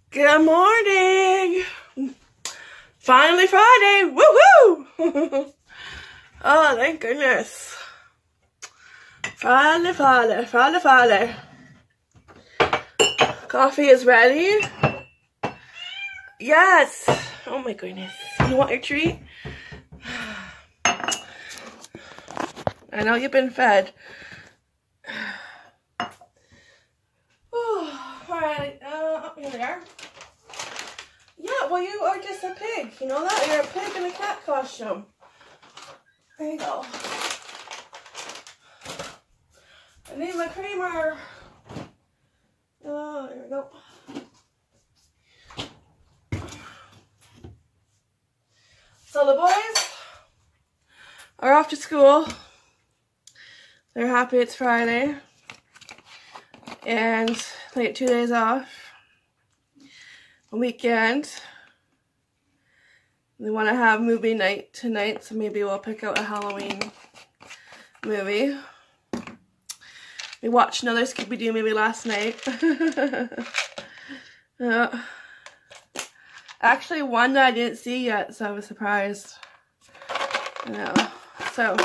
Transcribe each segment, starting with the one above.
Good morning! Finally Friday! Woohoo! Oh, thank goodness. Friday. Coffee is ready. Yes! Oh my goodness. You want your treat? I know you've been fed. Alright, here we are. Yeah, well, you are just a pig. You know that? You're a pig in a cat costume. There you go. I need my creamer. Oh, there we go. So the boys are off to school. They're happy it's Friday. And they get 2 days off. A weekend. They want to have movie night tonight, so maybe we'll pick out a Halloween movie. We watched another Scooby-Doo movie last night. Actually, one that I didn't see yet, so I was surprised. So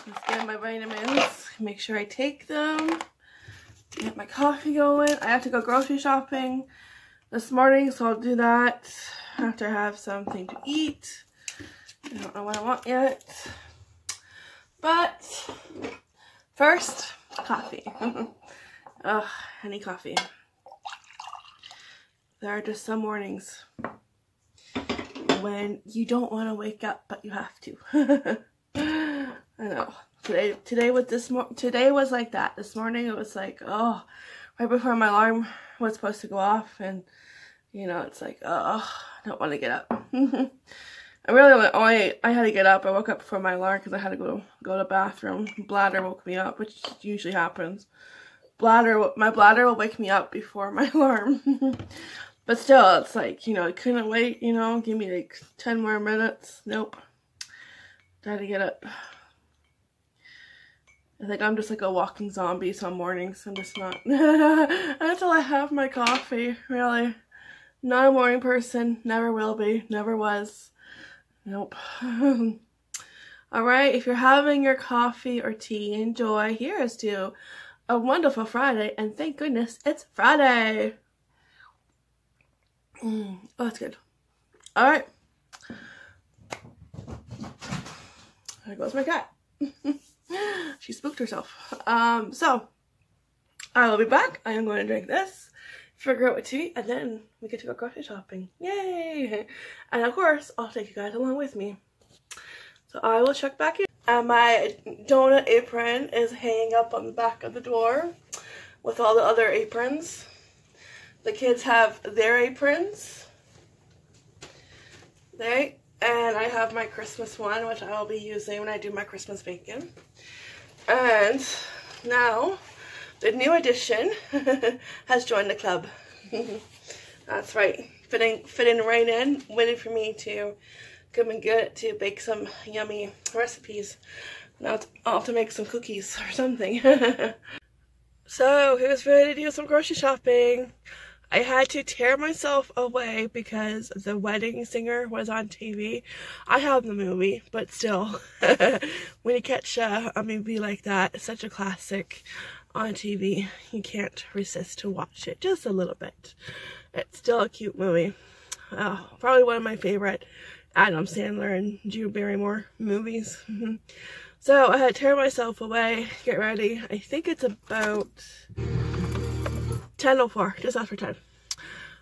let's get my vitamins. Make sure I take them. Get my coffee going. I have to go grocery shopping this morning, so I'll do that after I have something to eat. I don't know what I want yet. But first, coffee. Ugh, I need coffee. There are just some mornings when you don't want to wake up, but you have to. I know. Today was like that. This morning it was like, oh, right before my alarm was supposed to go off, and you know, it's like, oh, I don't want to get up. I had to get up. I woke up before my alarm because I had to go to the bathroom. Bladder woke me up, which usually happens. My bladder will wake me up before my alarm. But still, it's like, you know, I couldn't wait, you know, give me like 10 more minutes. Nope. I had to get up. I think I'm just like a walking zombie some mornings. I'm just not. Until I have my coffee, really. Not a morning person. Never will be. Never was. Nope. Alright, if you're having your coffee or tea, enjoy. Here's to a wonderful Friday. And thank goodness it's Friday. Oh, that's good. Alright. There goes my cat. She spooked herself. So I will be back. I am going to drink this, figure out what to eat, and then we get to go grocery shopping. Yay! And of course, I'll take you guys along with me. So I will check back in. And my donut apron is hanging up on the back of the door with all the other aprons. The kids have their aprons. And I have my Christmas one, which I will be using when I do my Christmas baking. And now, the new addition has joined the club. That's right, fitting right in, waiting for me to come and get to bake some yummy recipes. Now I'll have to make some cookies or something. So, who's ready to do some grocery shopping? I had to tear myself away because The Wedding Singer was on TV. I have the movie, but still, when you catch a movie like that, it's such a classic on TV, you can't resist to watch it just a little bit. It's still a cute movie. Probably one of my favorite Adam Sandler and Drew Barrymore movies. So I had to tear myself away, get ready. I think it's about 10:04, just after 10.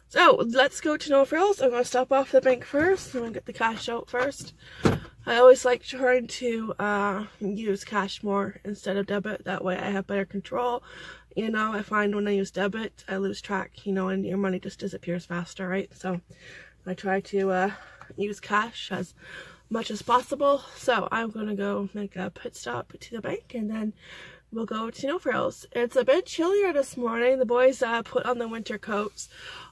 So let's go to No Frills. I'm going to stop off at the bank first. I'm going to get the cash out first. I always like trying to use cash more instead of debit. That way I have better control. You know, I find when I use debit, I lose track, you know, and your money just disappears faster, right? So I try to use cash as much as possible. So I'm going to go make a pit stop to the bank, and then we'll go to No Frills. It's a bit chillier this morning. The boys put on the winter coats.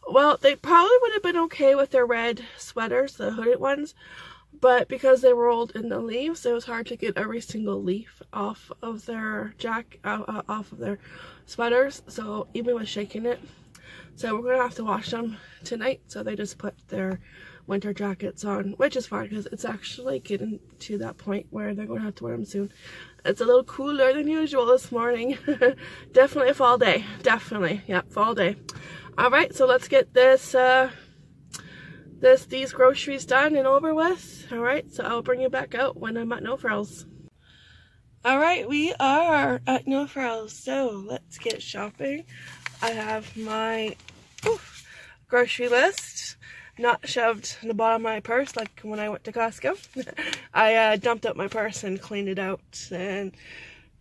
Well, they probably would have been okay with their red sweaters, the hooded ones, but because they rolled in the leaves, it was hard to get every single leaf off of their off of their sweaters, so even with shaking it. So we're gonna have to wash them tonight, so they just put their winter jackets on, which is fine because it's actually getting to that point where they're gonna have to wear them soon. It's a little cooler than usual this morning. Definitely a fall day, definitely, yep, fall day. All right, so let's get these groceries done and over with. All right, so I'll bring you back out when I'm at No Frills. All right, we are at No Frills, so let's get shopping. I have my grocery list not shoved in the bottom of my purse like when I went to Costco. I dumped out my purse and cleaned it out, and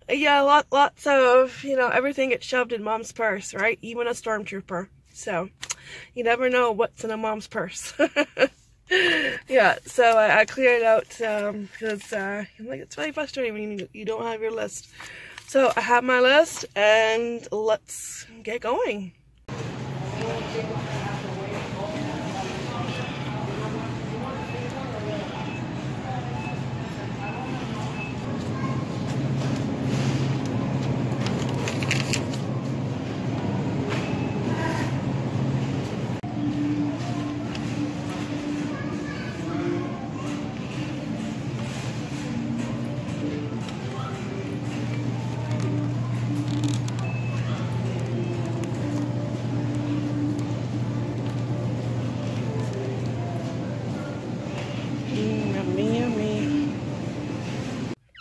yeah, lots of, you know, everything gets shoved in mom's purse, right? Even a stormtrooper. So you never know what's in a mom's purse. Yeah, so I cleared it out because like, it's really frustrating when you don't have your list. So I have my list, and let's get going.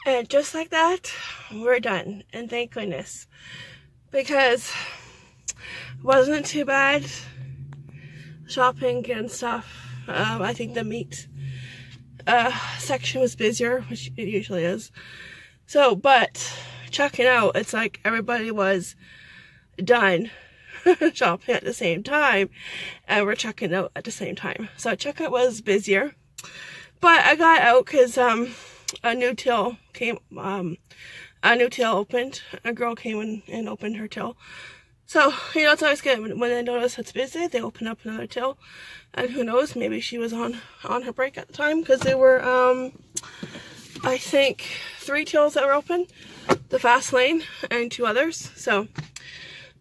And just like that, we're done. And thank goodness. Because it wasn't too bad shopping and stuff. I think the meat section was busier, which it usually is. So, but checking out, it's like everybody was done shopping at the same time. And we're checking out at the same time. So checkout was busier. But I got out because a new till opened. A girl came and opened her till. So, you know, it's always good when they notice it's busy, they open up another till. And who knows, maybe she was on her break at the time, because there were I think 3 tills that were open, the fast lane and 2 others. So,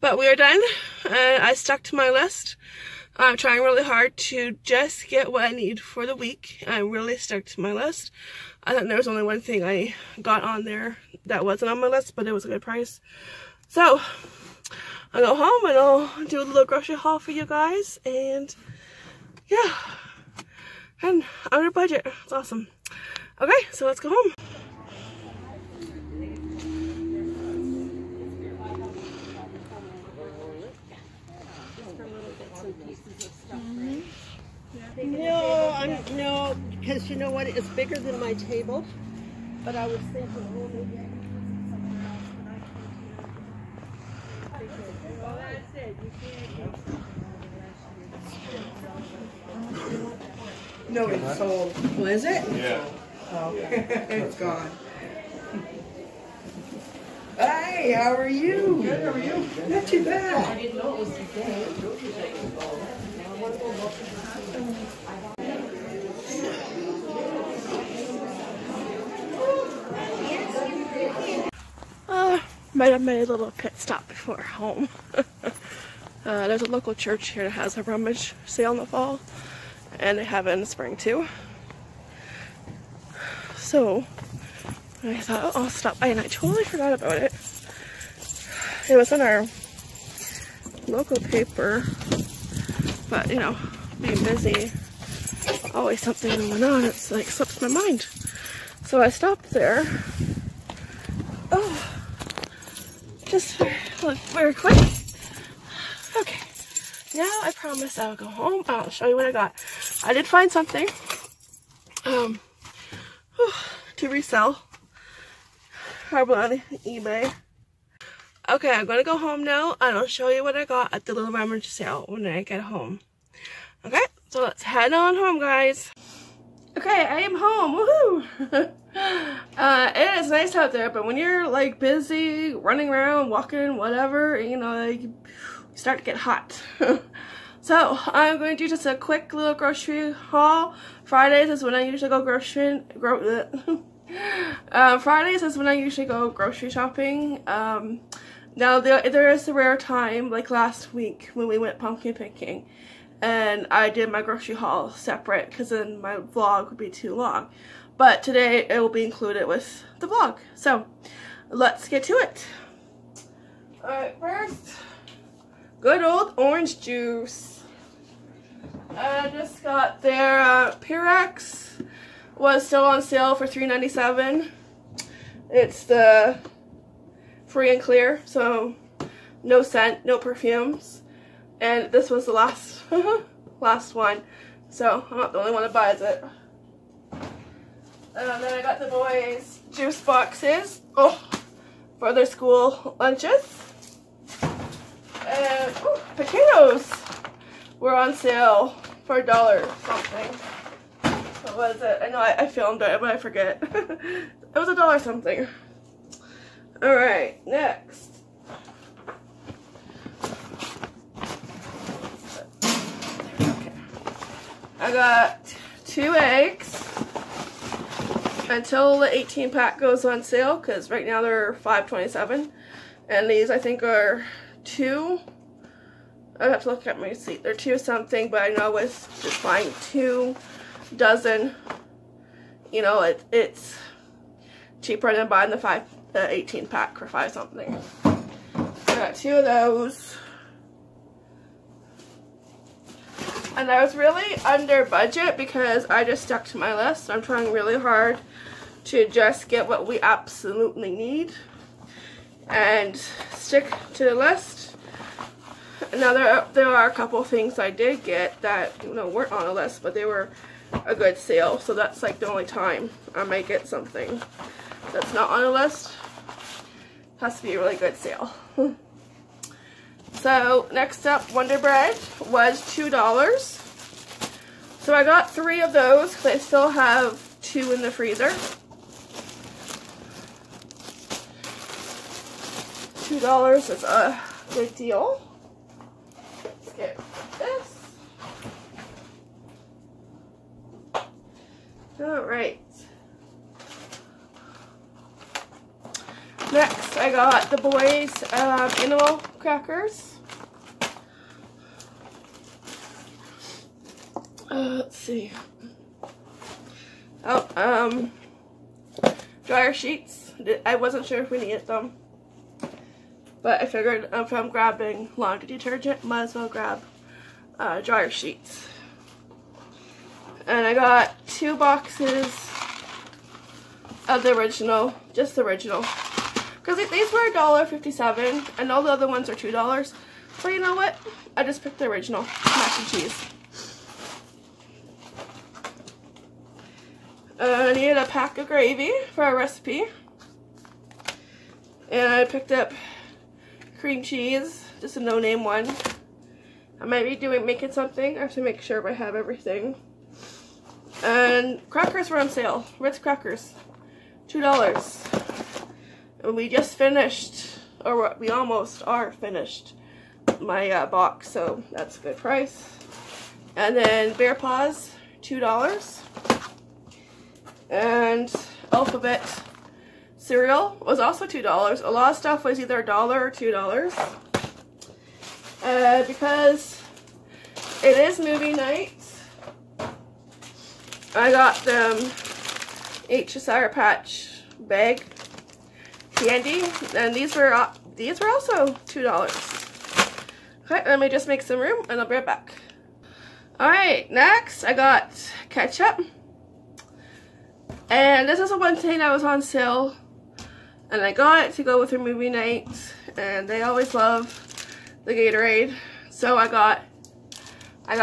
but we are done, and I stuck to my list. I'm trying really hard to just get what I need for the week. I really stuck to my list. I think there was only one thing I got on there that wasn't on my list, but it was a good price. So I'll go home and I'll do a little grocery haul for you guys. And yeah, and under budget. It's awesome. Okay, so let's go home. No, because you know what? It's bigger than my table. But I was thinking, oh, maybe I can put somewhere else. Well, that's it. You can't. No, it's sold. Was it? Yeah. Oh, it's gone. Hey, how are you? Good, how are you? Not too bad. I didn't know it was today. Might have made a little pit stop before home. There's a local church here that has a rummage sale in the fall, and they have it in the spring too. So I thought, oh, I'll stop by, and I totally forgot about it. It was in our local paper, but you know, being busy, always something going on, it's like slips my mind. So I stopped there. Oh, just very quick. Okay, now I promise I'll go home. I'll show you what I got. I did find something to resell, probably on eBay. Okay, I'm gonna go home now, and I'll show you what I got at the little rummage sale when I get home. Okay, so let's head on home, guys. Okay, I am home. Woohoo! It is nice out there, but when you're like busy running around, walking, whatever, you know, like, you start to get hot. So I'm going to do just a quick little grocery haul. Fridays is when I usually go Fridays is when I usually go grocery shopping. Now there is a rare time, like last week when we went pumpkin picking, and I did my grocery haul separate because then my vlog would be too long. But today it will be included with the vlog. So let's get to it. Alright, first, good old orange juice. I just got their Purex, was still on sale for $3.97. It's the free and clear, so no scent, no perfumes. And this was the last last one, so I'm not the only one that buys it. And then I got the boys juice boxes for their school lunches. And potatoes were on sale for $1 something. What was it? I know I filmed it, but I forget. It was $1 something. Alright, next. Okay. I got 2 eggs until the 18 pack goes on sale, because right now they're $5.27. And these I think are 2. I have to look at my receipt. They're 2 something, but I know with just buying 2 dozen, you know, it's cheaper than buying the 18 pack for 5 something. I got 2 of those. And I was really under budget because I just stuck to my list. I'm trying really hard to just get what we absolutely need and stick to the list. Now there are a couple things I did get that, you know, weren't on a list, but they were a good sale. So that's like the only time I might get something that's not on a list. Has to be a really good sale. So next up, Wonder Bread was $2. So I got 3 of those because I still have 2 in the freezer. $2 is a good deal. Let's get this. Alright. Next, I got the boys' animal crackers. Let's see. Oh, dryer sheets. I wasn't sure if we needed them, but I figured if I'm grabbing laundry detergent, might as well grab dryer sheets. And I got 2 boxes of the original, just the original. Because these were $1.57 and all the other ones are $2. So you know what? I just picked the original mac and cheese. I needed a pack of gravy for a recipe. And I picked up cream cheese, just a no-name one. I might be making something. I have to make sure I have everything. And crackers were on sale. Ritz crackers, $2. And we just finished, or we almost are finished, my box, so that's a good price. And then Bear Paws, $2. And Alphabet cereal was also $2. A lot of stuff was either $1 or $2. Because it is movie night, I got them Sour Patch bag candy, and these were also $2. Okay, let me just make some room and I'll be right back. Alright, next I got ketchup. And this is the one thing that was on sale, and I got it to go with their movie night, and they always love the Gatorade. So I got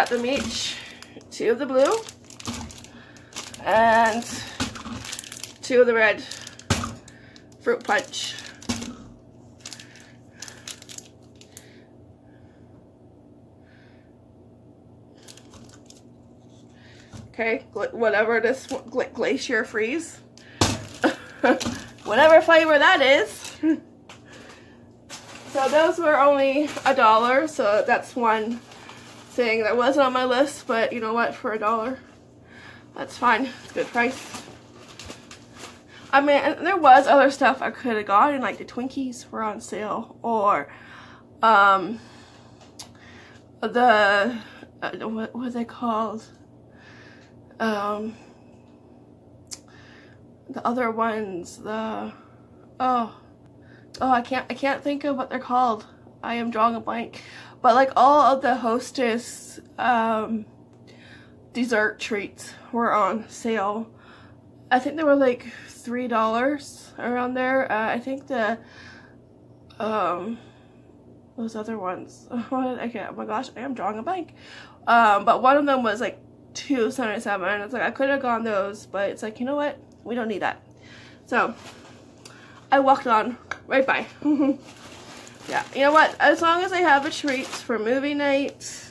them each 2 of the blue and 2 of the red fruit punch. Okay, whatever this Glacier Freeze, whatever flavor that is. So those were only $1, so that's one thing that wasn't on my list, but you know what, for $1, that's fine. It's a good price. I mean, and there was other stuff I could have gotten, like the Twinkies were on sale, or what are they called? The other ones, I can't think of what they're called. I am drawing a blank. But like all of the Hostess dessert treats were on sale. I think they were like $3 around there. I think the those other ones. Oh my gosh, I am drawing a blank. But one of them was like $2.77, and it's like I could have gone those, but it's like, you know what? We don't need that. So I walked on right by. Yeah, you know what? As long as I have a treats for movie night,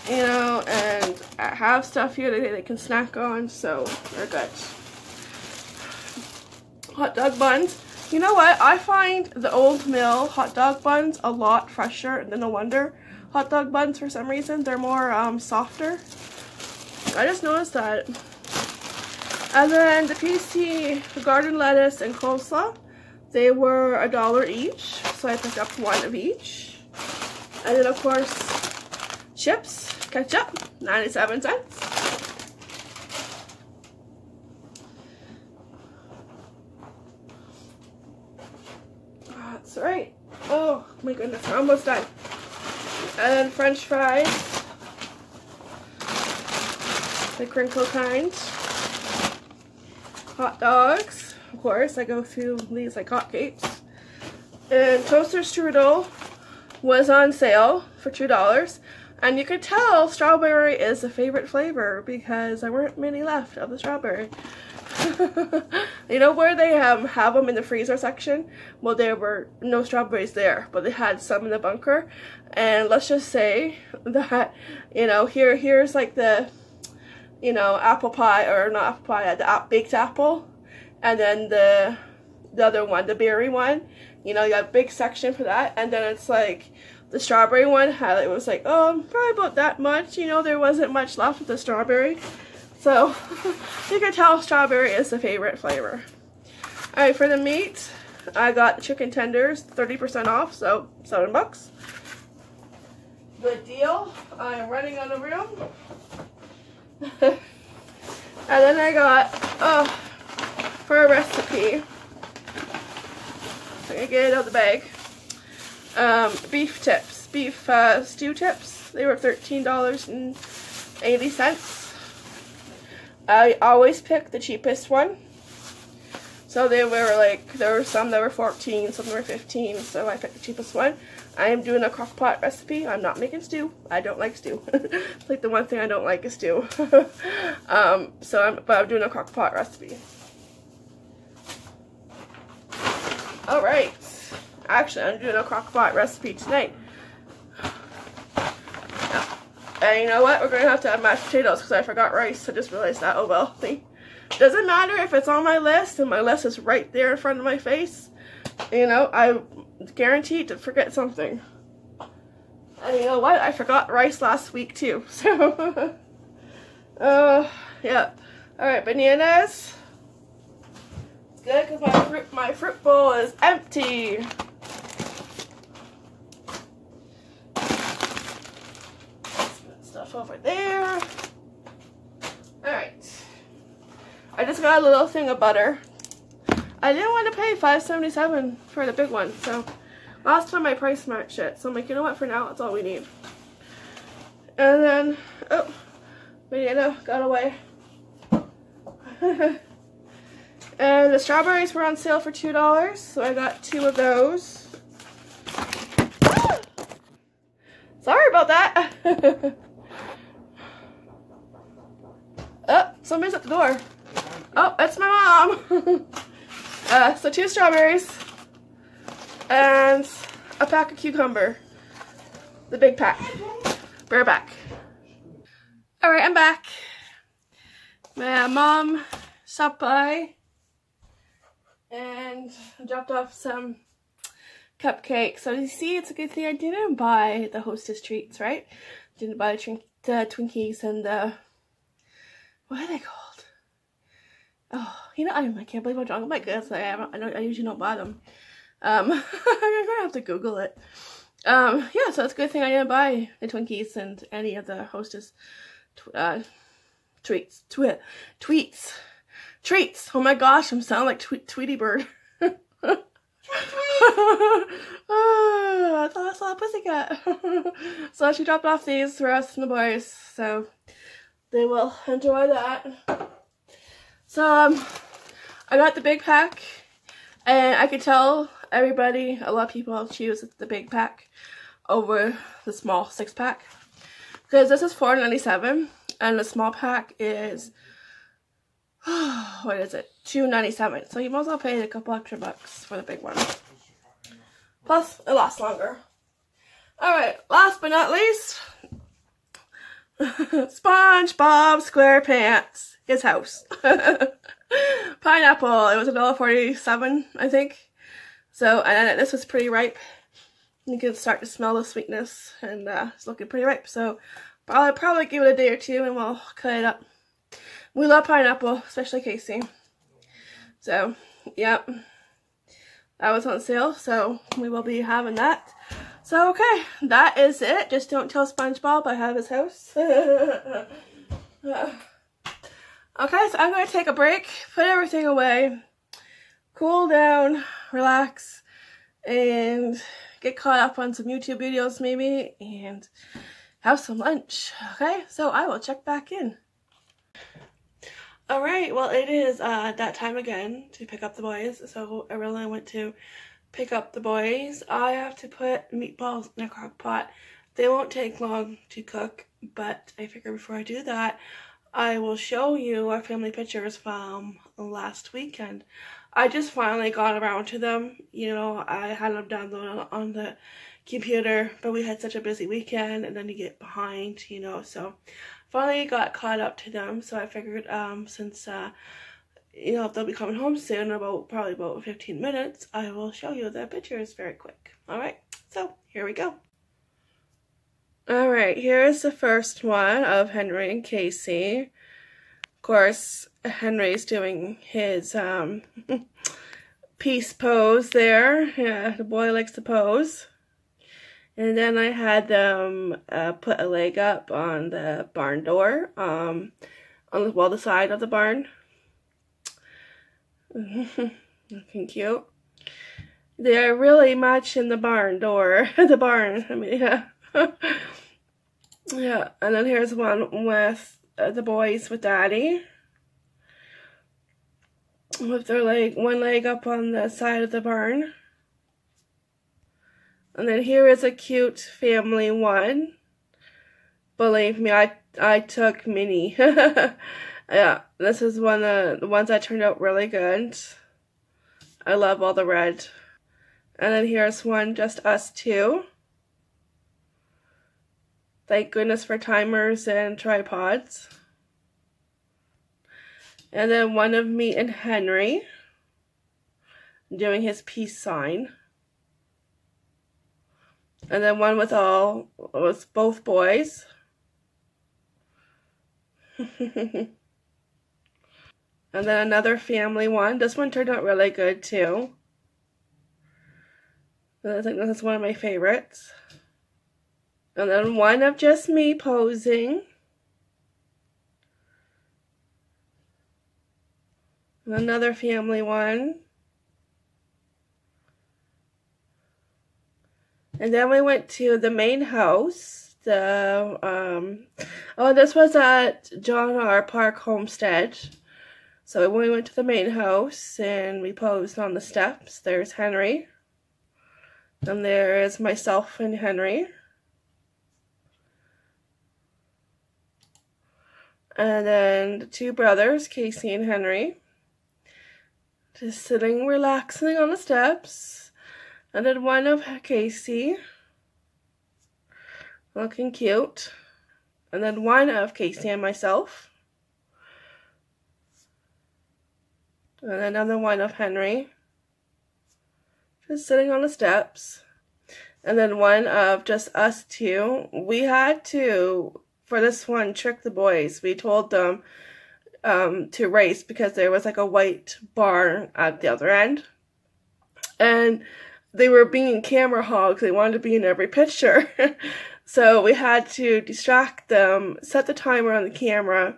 you know, and I have stuff here that they can snack on, so they're good. Hot dog buns. You know what? I find the Old Mill hot dog buns a lot fresher than the Wonder hot dog buns for some reason. They're more softer. I just noticed that. And then the PC garden lettuce and coleslaw, they were $1 each, so I picked up one of each. And then of course, chips, ketchup, 97 cents. That's right. Oh my goodness, we're almost done. And then French fries, the crinkle kind. Hot dogs, of course, I go through these like hotcakes. And toaster strudel was on sale for $2. And you could tell strawberry is a favorite flavor because there weren't many left of the strawberry. You know where they have them in the freezer section? Well, there were no strawberries there, but they had some in the bunker. And let's just say that, you know, here's like the, you know, apple pie, or not apple pie, the baked apple, and then the other one, the berry one, you know, you got a big section for that, and then it's like the strawberry one had, it was like, oh, probably about that much, you know, there wasn't much left of the strawberry, so you can tell strawberry is the favorite flavor. Alright, for the meat, I got chicken tenders, 30% off, so $7. Good deal. I'm running out of room. And then I got, for a recipe, I can get it out of the bag, beef tips, beef stew tips. They were $13.80. I always pick the cheapest one. So they were like, there were some that were 14, some that were 15, so I picked the cheapest one. I am doing a crock pot recipe. I'm not making stew. I don't like stew. It's like the one thing I don't like is stew. But I'm doing a crock pot recipe. Alright. Actually, I'm doing a crock pot recipe tonight. And you know what? We're going to have mashed potatoes because I forgot rice. I just realized that. Oh well. Doesn't matter if it's on my list and my list is right there in front of my face. You know, I guaranteed to forget something. And you know what? I forgot rice last week too. So, yeah. Alright, bananas. It's good because my fruit bowl is empty. Stuff over there. Alright. I just got a little thing of butter. I didn't want to pay $5.77 for the big one, so last time I price matched it. So I'm like, you know what, for now, that's all we need. And then, oh, banana got away. And the strawberries were on sale for $2, so I got 2 of those. Ah! Sorry about that. Oh, somebody's at the door. Oh, it's my mom. So 2 strawberries and a pack of cucumber. The big pack. Bear back. Alright, I'm back. My mom stopped by and dropped off some cupcake. So you see, it's a good thing I didn't buy the Hostess treats, right? Didn't buy the Twinkies and the, what are they called? Oh, you know, I can't believe I'm drunk. Oh my goodness, I usually don't buy them. I'm gonna have to Google it. Yeah, so it's a good thing I didn't buy the Twinkies and any of the Hostess treats. Oh my gosh, I'm sounding like Tweety Bird. I thought I saw a pussycat. So she dropped off these for us and the boys, so they will enjoy that. So I got the big pack, and I could tell everybody, a lot of people choose the big pack over the small 6-pack, because this is $4.97 and the small pack is what is it, $2.97. So you might as well pay a couple extra bucks for the big one. Plus, it lasts longer. Alright, last but not least, SpongeBob SquarePants, his house. Pineapple, it was $1.47, I think. So, and this was pretty ripe. You can start to smell the sweetness, and it's looking pretty ripe. So, I'll probably give it a day or two and we'll cut it up. We love pineapple, especially Casey. So, yep. That was on sale, so we will be having that. So, okay, that is it. Just don't tell SpongeBob I have his house. Okay, so I'm going to take a break, put everything away, cool down, relax, and get caught up on some YouTube videos maybe, and have some lunch. Okay, so I will check back in. Alright, well it is that time again to pick up the boys, so I really went to pick up the boys. I have to put meatballs in a crock pot. They won't take long to cook, but I figure before I do that, I will show you our family pictures from last weekend. I just finally got around to them. You know, I had them downloaded on the computer, but we had such a busy weekend, and then you get behind, you know, so finally got caught up to them. So I figured since you know, they'll be coming home soon, probably about 15 minutes, I will show you the pictures very quick. Alright, so here we go. Alright, here's the first one of Henry and Casey. Of course, Henry's doing his peace pose there. Yeah, the boy likes to pose. And then I had them put a leg up on the barn door, on the side of the barn. Looking cute. They're really matching the barn door. The barn, I mean, yeah. Yeah, and then here's one with the boys with Daddy. With their one leg up on the side of the barn. And then here is a cute family one. Believe me, I took Minnie. Yeah, this is one of the ones that turned out really good. I love all the red. And then here's one, just us two. Thank goodness for timers and tripods. And then one of me and Henry doing his peace sign. And then one with both boys. And then another family one. This one turned out really good too. I think this is one of my favorites. And then one of just me posing. And another family one. And then we went to the main house. This was at John R. Park Homestead. So we went to the main house and we posed on the steps. There's Henry. And there is myself and Henry. And then the two brothers, Casey and Henry. Just sitting, relaxing on the steps. And then one of Casey. Looking cute. And then one of Casey and myself. And another one of Henry. just sitting on the steps. And then one of just us two. We had to, for this one, trick the boys. We told them to race because there was like a white barn at the other end. And they were being camera hogs. They wanted to be in every picture. So we had to distract them, set the timer on the camera,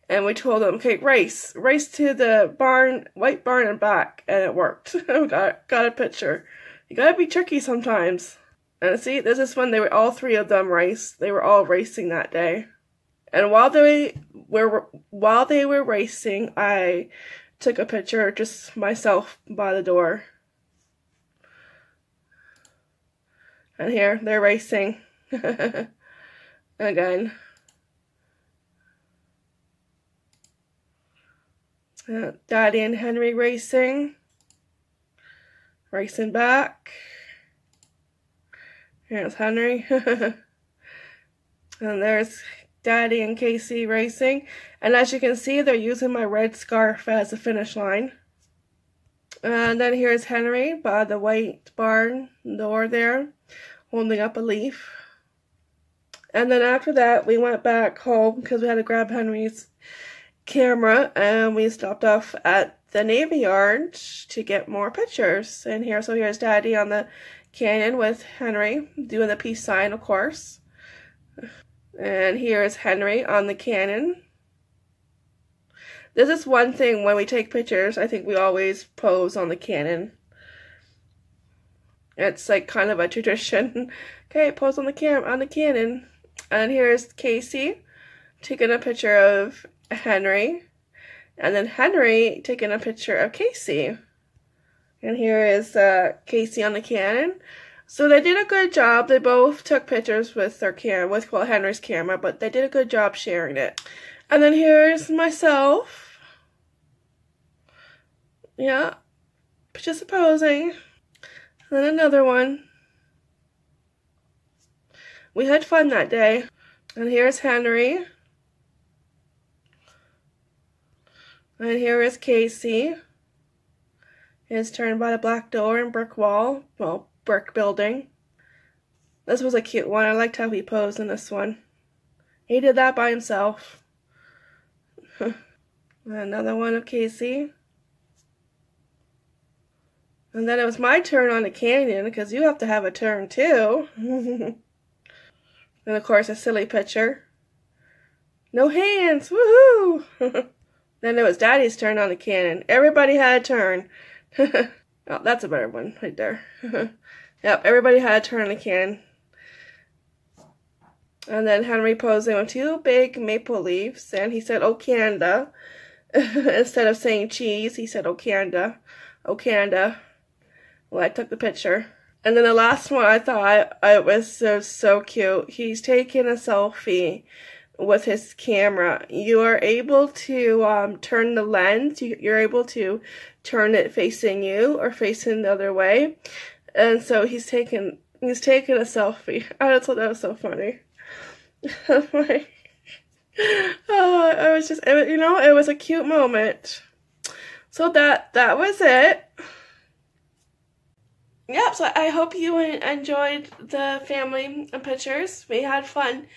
and we told them, okay, race to the barn, white barn and back. And it worked. We got a picture. You gotta be tricky sometimes. And see, this is when they were, all three of them raced. They were all racing that day. And while they were racing, I took a picture just myself by the door. And here, they're racing. Again. Daddy and Henry racing. Racing back. Here's Henry. And there's Daddy and Casey racing. And as you can see, they're using my red scarf as a finish line. And then here's Henry by the white barn door there, holding up a leaf. And then after that, we went back home because we had to grab Henry's camera, and we stopped off at the Navy Yard to get more pictures. And here's Daddy on the canyon with Henry doing the peace sign, of course. And here's Henry on the canyon. This is one thing when we take pictures, I think we always pose on the canyon. It's like kind of a tradition. Okay, pose on the canyon. And here's Casey taking a picture of Henry. And then Henry taking a picture of Casey. And here is Casey on the cannon. So they did a good job. They both took pictures with their camera, with Henry's camera, but they did a good job sharing it. And then here's myself. Yeah, just posing. And then another one. We had fun that day. And here's Henry. And here is Casey. His turn by the black door and brick wall. Well, brick building. This was a cute one. I liked how he posed in this one. He did that by himself. Another one of Casey. And then it was my turn on the canyon because you have to have a turn too. And of course a silly picture. No hands! Woohoo! Then it was Daddy's turn on the canyon. Everybody had a turn. Oh, that's a better one right there. Yep, everybody had a turn on the canyon. And then Henry posing with two big maple leaves, and he said, "Oh, Canada." Instead of saying cheese, he said, "Oh, Canada. Oh, Canada." Well, I took the picture. And then the last one, I thought it was so cute. He's taking a selfie with his camera. You are able to turn the lens. You're able to turn it facing you or facing the other way. And so he's taking a selfie. I just thought that was so funny. Oh, it was a cute moment. So that was it. Yep, so I hope you enjoyed the family pictures. We had fun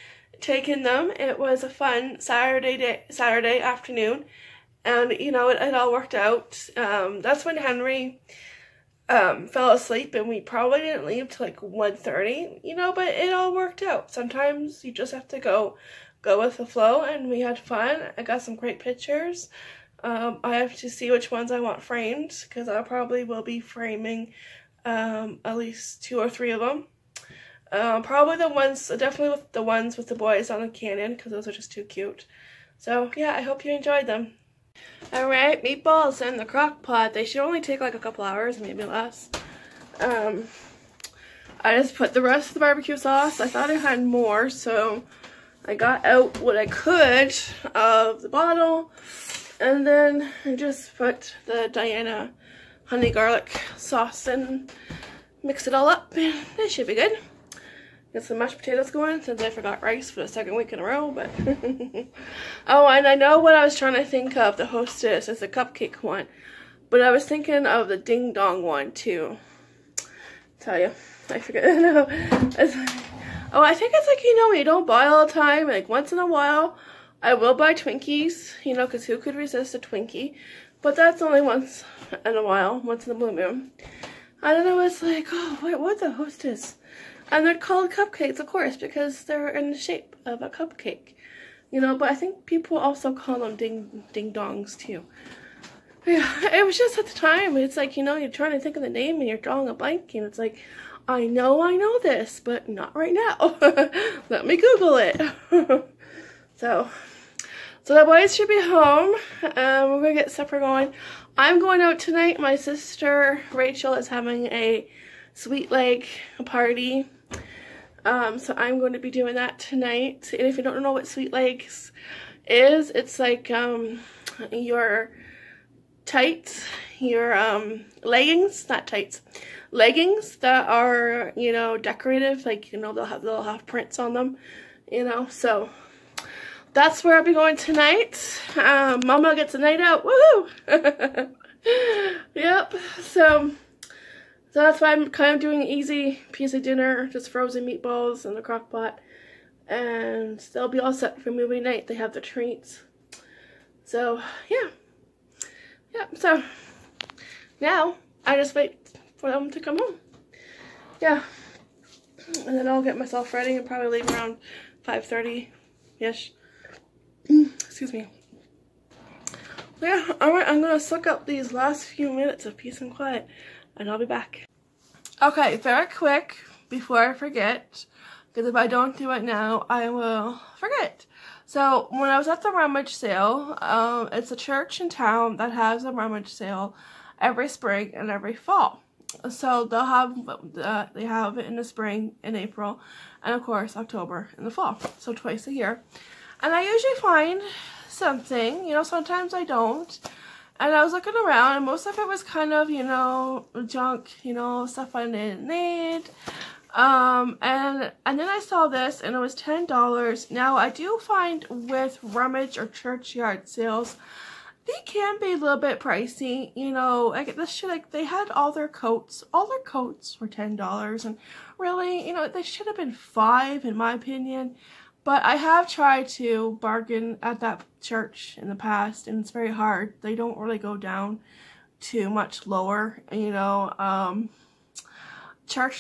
taking them. It was a fun Saturday afternoon, and it all worked out. That's when Henry fell asleep, and we probably didn't leave till like 1:30, but it all worked out. Sometimes you just have to go with the flow, and we had fun. I got some great pictures. I have to see which ones I want framed, because I probably will be framing at least 2 or 3 of them. Probably definitely with the ones with the boys on the canyon, because those are just too cute. So yeah, I hope you enjoyed them. Alright, meatballs in the crock pot. They should only take like a couple hours, maybe less. I just put the rest of the barbecue sauce. I thought I had more, so I got out what I could of the bottle, and then I just put the Diana honey garlic sauce and mix it all up, and it should be good. Get some mashed potatoes going since I forgot rice for the 2nd week in a row, but oh, and I know what I was trying to think of. The Hostess is the cupcake one, but I was thinking of the Ding Dong one too. tell you. I forget. No. Oh, I think it's like, you know, you don't buy all the time. Like, once in a while, I will buy Twinkies, you know, because who could resist a Twinkie? But that's only once in a while, once in the blue moon. And then I was like, oh, wait, what the hostess? And they're called cupcakes, of course, because they're in the shape of a cupcake. You know, but I think people also call them ding-dongs, too. Yeah, it was just at the time, it's like, you know, you're trying to think of the name and you're drawing a blank, and it's like, I know this, but not right now. Let me Google it. So the boys should be home. We're going to get supper going. I'm going out tonight. My sister Rachel is having a Sweet Leg party. So I'm going to be doing that tonight. And if you don't know what Sweet Legs is, it's like your tights, your leggings, not tights, leggings that are, you know, decorative, like, you know, they'll have prints on them, you know. So that's where I'll be going tonight. Mama gets a night out. Woohoo! Yep. So that's why I'm kind of doing an easy piece of dinner, just frozen meatballs in the crock pot. And they'll be all set for movie night. They have the treats. So, yeah. Yep, so now I just wait for them to come home. Yeah. And then I'll get myself ready and probably leave around 5:30-ish. Excuse me. Yeah, alright, I'm going to suck up these last few minutes of peace and quiet, and I'll be back. Okay, very quick, before I forget, because if I don't do it now, I will forget. So, when I was at the rummage sale, it's a church in town that has a rummage sale every spring and every fall. So, they'll have, they have it in the spring, in April, and of course, October in the fall. So, twice a year. And I usually find something, you know, sometimes I don't. And I was looking around, and most of it was kind of, you know, junk, you know, stuff I didn't need. And then I saw this, and it was $10. Now, I do find with rummage or churchyard sales, they can be a little bit pricey, you know. Like, this should, like, they had all their coats were $10, and really, you know, they should have been $5 in my opinion. But I have tried to bargain at that church in the past, and it's very hard. They don't really go down too much lower, you know.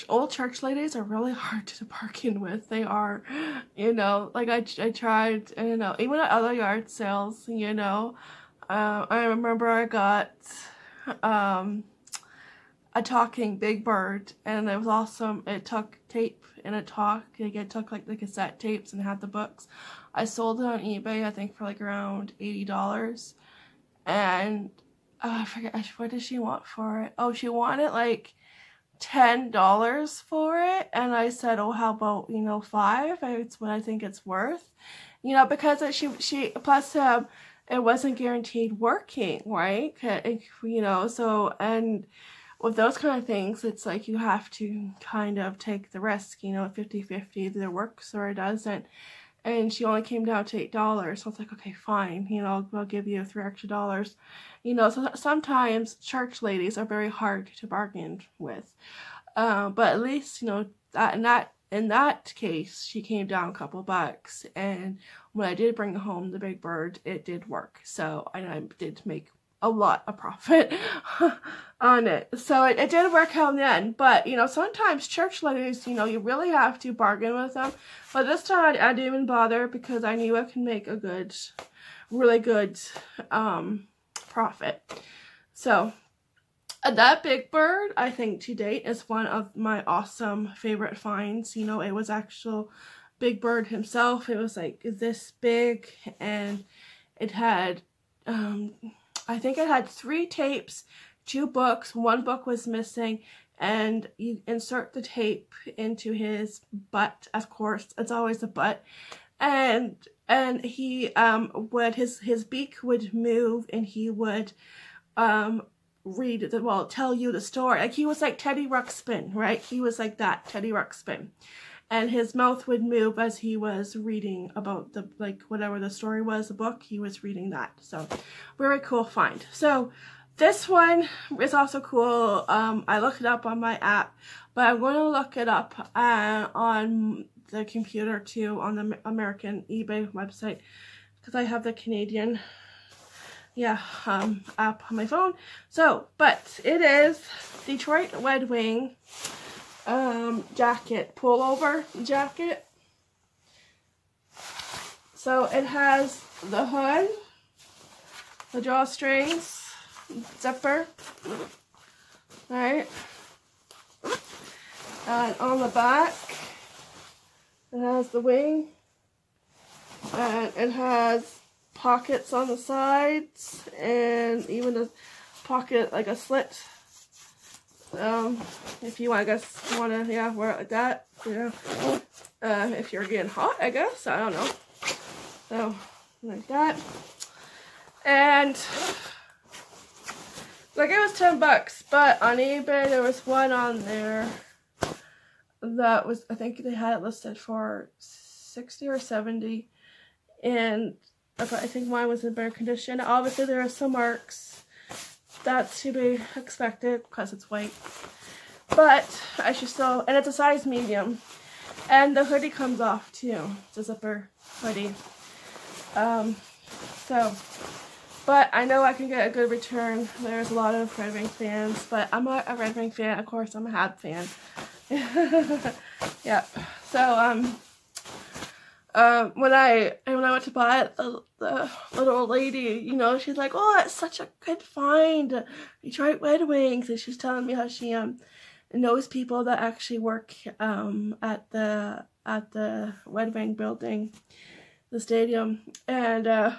Old church ladies are really hard to bargain with. They are, you know, like I tried, you know, even at other yard sales, you know. I remember I got a talking Big Bird, and it was awesome. It took tape and it talked. Like, it took like the cassette tapes and had the books. I sold it on eBay, I think, for like around $80. And I forget, what did she want for it? Oh, she wanted like $10 for it, and I said, oh, how about, you know, $5? It's what I think it's worth, you know, because she plus it wasn't guaranteed working, right? You know, so, and with those kind of things, it's like you have to kind of take the risk, you know, 50-50, either it works or it doesn't. And she only came down to $8, so it's like, okay, fine, you know, I'll give you $3 extra. You know, so sometimes church ladies are very hard to bargain with. But at least, you know, in that case, she came down a couple bucks, and when I did bring home the Big Bird, it did work. So I did make a lot of profit on it. So it did work out in the end. But, you know, sometimes church ladies, you know, you really have to bargain with them. But this time I didn't even bother, because I knew I could make a really good profit. So that Big Bird, I think to date, is one of my awesome favorite finds. You know, it was actual Big Bird himself. It was like this big, and it had I think it had 3 tapes, 2 books, 1 book was missing, and you insert the tape into his butt, of course, it's always a butt, and he would, his beak would move, and he would tell you the story. Like, he was like Teddy Ruxpin, right? He was like that, Teddy Ruxpin. And his mouth would move as he was reading about the, like, whatever the story was, the book, he was reading that. So, very cool find. So, this one is also cool. I looked it up on my app, but I'm going to look it up on the computer too, on the American eBay website, because I have the Canadian app on my phone. So, but it is Detroit Red Wing jacket, pullover jacket. So it has the hood, the drawstrings, zipper, right? And on the back, it has the wing, and it has pockets on the sides, and even a pocket, like a slit. If you, I guess, want to, wear it like that, if you're getting hot, I guess, I don't know. So, like that. And, like, it was $10, but on eBay there was one on there that was, I think they had it listed for $60 or $70, and I think mine was in better condition. Obviously there are some marks. That's to be expected because it's white, but I should still, and it's a size medium, and the hoodie comes off too. It's a zipper hoodie. But I know I can get a good return. There's a lot of Red Wing fans, but I'm not a Red Wing fan. Of course, I'm a Hab fan. Yeah. So when I went to buy it, the little old lady, you know, she's like, "Oh, it's such a good find, Detroit Red Wings," and she's telling me how she knows people that actually work at the Red Wing building, the stadium, and I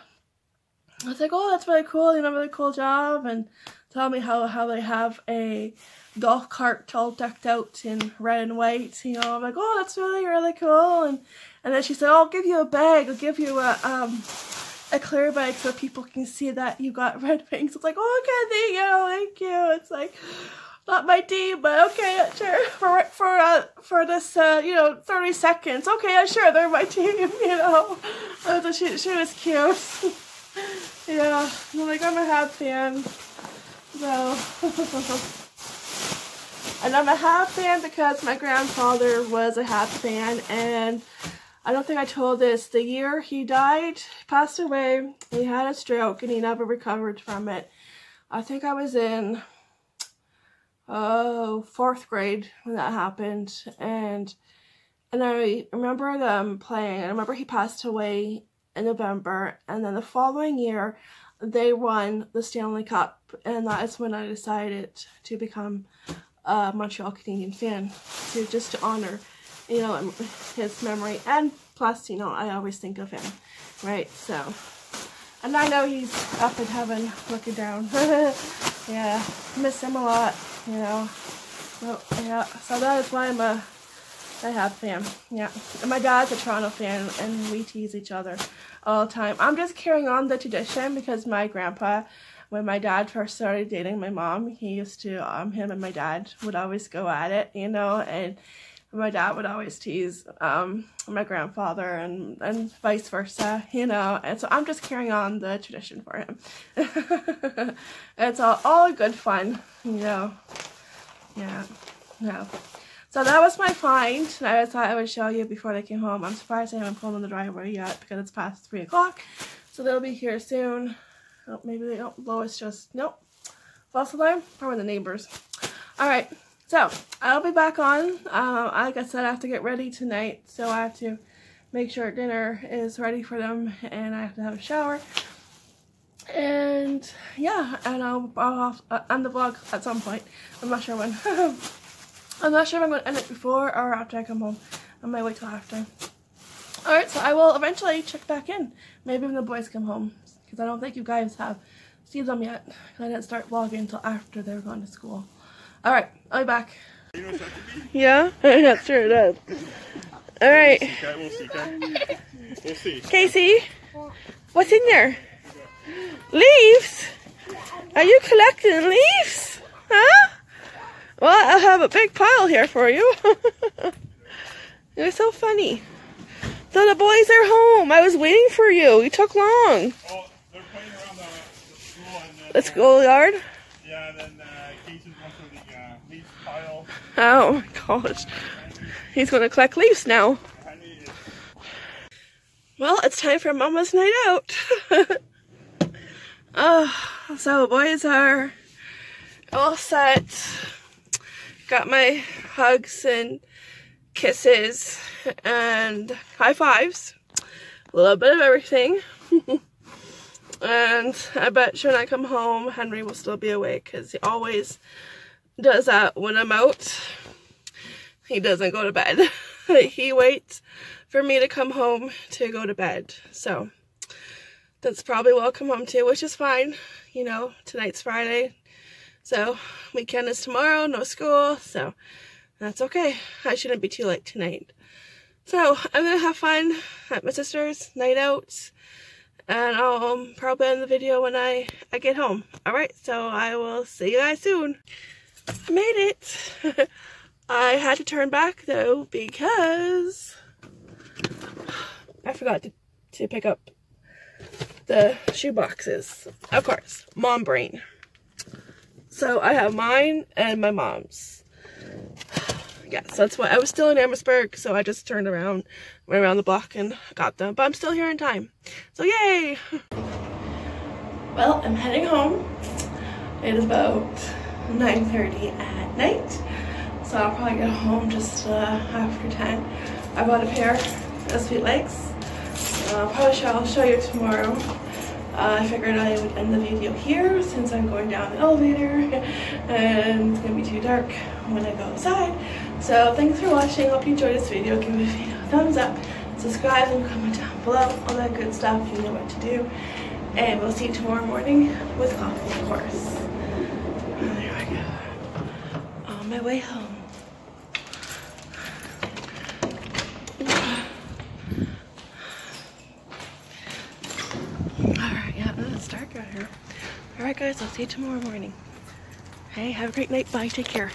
was like, "Oh, that's really cool, you know, really cool job," and tell me how they have a golf cart all decked out in red and white, you know. I'm like, "Oh, that's really, really cool," and then she said, "Oh, I'll give you a bag, I'll give you a clear bag so people can see that you got Red Wings." It's like, "Oh, okay, thank you." It's like, not my team, but okay, sure, for this, 30 seconds, okay, sure, they're my team, you know. So she was cute. Yeah, I'm like, I'm a Hab fan, so. And I'm a Hab fan because my grandfather was a Hab fan, and I don't think I told this, the year he died, he passed away, he had a stroke, and he never recovered from it. I think I was in 4th grade when that happened, and I remember them playing. I remember he passed away in November, and then the following year they won the Stanley Cup, and that is when I decided to become a Montreal Canadiens fan, just to honor, you know, his memory, and plus, you know, I always think of him, right? So, and I know he's up in heaven looking down. Yeah, miss him a lot, you know. So, yeah, so that is why I'm a Hab fan. Yeah, and my dad's a Toronto fan, and we tease each other all the time. I'm just carrying on the tradition because my grandpa, when my dad first started dating my mom, he used to, him and my dad would always go at it, you know, and my dad would always tease my grandfather, and vice versa, you know, and so I'm just carrying on the tradition for him. It's all good fun, you know. Yeah, no. So that was my find, and I thought I would show you before they came home. I'm surprised I haven't pulled in the driveway yet because it's past 3 o'clock, so they'll be here soon. Oh, maybe they don't. Lois just, nope. False alarm? Probably the neighbors. Alright, so I'll be back on. Like I said, I have to get ready tonight, so I have to make sure dinner is ready for them, and I have to have a shower. And yeah, and I'll end the vlog at some point. I'm not sure when. I'm not sure if I'm going to end it before or after I come home. I might wait till after. Alright, so I will eventually check back in. Maybe when the boys come home, because I don't think you guys have seen them yet. I didn't start vlogging until after they're going to school. Alright, I'll be back. You know what that could be? Yeah? Yeah, sure it does. Alright. We'll see, Kat. We'll see. Casey, what's in there? Leaves? Are you collecting leaves? Huh? Well, I'll have a big pile here for you. You're so funny. So the boys are home. I was waiting for you. You took long. Oh, they're playing around the school and the schoolyard? and then Casey's going for the leaf pile. Oh my gosh. He's going to collect leaves now. Well, it's time for Mama's night out. So boys are all set. Got my hugs and kisses and high fives. A little bit of everything. And I bet when I come home, Henry will still be awake because he always does that when I'm out. He doesn't go to bed. He waits for me to come home to go to bed. So that's probably what I'll come home to, which is fine. You know, tonight's Friday. So weekend is tomorrow, no school. So that's okay. I shouldn't be too late tonight. So I'm going to have fun at my sister's night out. And I'll probably end the video when I get home. Alright, so I will see you guys soon. I made it. I had to turn back though because I forgot to pick up the shoe boxes. Of course, mom brain. So I have mine and my mom's. Yes, that's why I was still in Amherstburg, so I just turned around, went around the block and got them. But I'm still here in time. So yay! Well, I'm heading home. It is about 9:30 at night. So I'll probably get home just after 10. I bought a pair of Sweet Legs. I'll show you tomorrow. I figured I would end the video here since I'm going down the elevator and it's going to be too dark when I go outside. So thanks for watching. Hope you enjoyed this video. Give me a video a thumbs up, subscribe, and comment down below. All that good stuff. You know what to do. And we'll see you tomorrow morning with coffee, of course. And there I go. On my way home. Alright, yeah, it's dark out here. Alright guys, I'll see you tomorrow morning. Hey, have a great night. Bye. Take care.